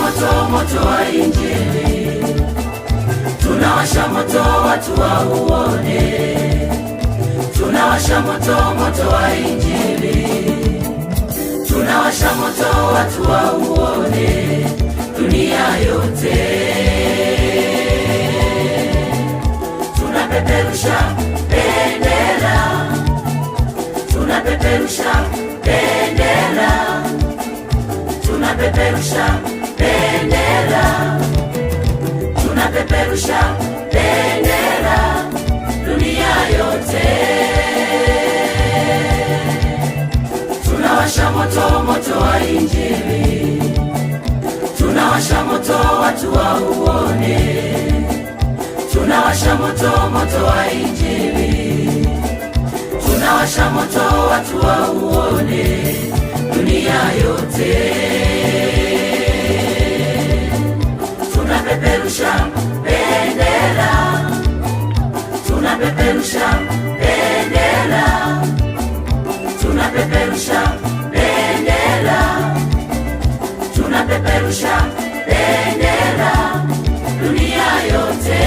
moto, moto wa Injili. Tunawasha moto watu wauone. Tunawasha moto, moto wa Injili. Tunawasha moto watu wauone dunia yote. Tunapeperusha bendera, tunapeperusha bendera, tunapeperusha bendera, tunapeperusha bendera dunia yote. Tunawasha moto, moto wa Injili. Tunawasha moto watu wauone. Tunawasha moto, moto wa Injili. Tunawasha moto watu wauone dunia yote. Tunapeperusha bendera, tunapeperusha bendera, tunapeperusha bendera, tunapeperusha bendera dunia yote.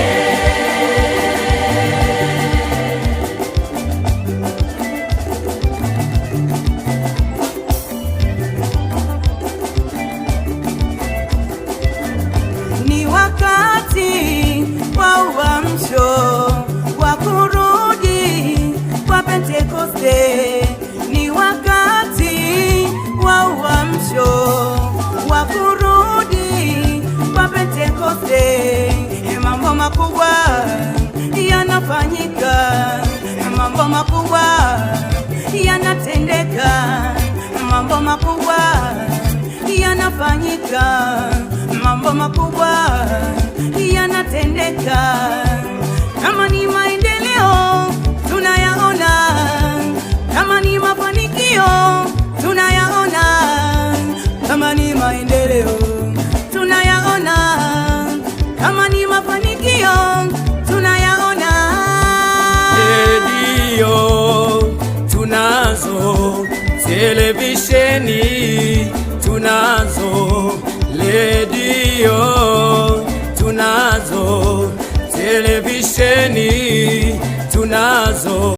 Ni wakati wa uamsho wa kurudi kwa Pentekoste. Ni wakati wa uamsho wa kurudi kwa Pentekoste. Mambo makubwa yanafanyika, mambo makubwa yanatendeka, mambo makubwa yanafanyika, mambo makubwa yanatendeka. Kama ni maendeleo tunayaona, kama ni mafanikio tunayaona, kama ni maendeleo tunayaona, kama ni mafanikio tunayaona. Redio tunazo, televisheni tunazo, redio tunazo, televisheni tunazo.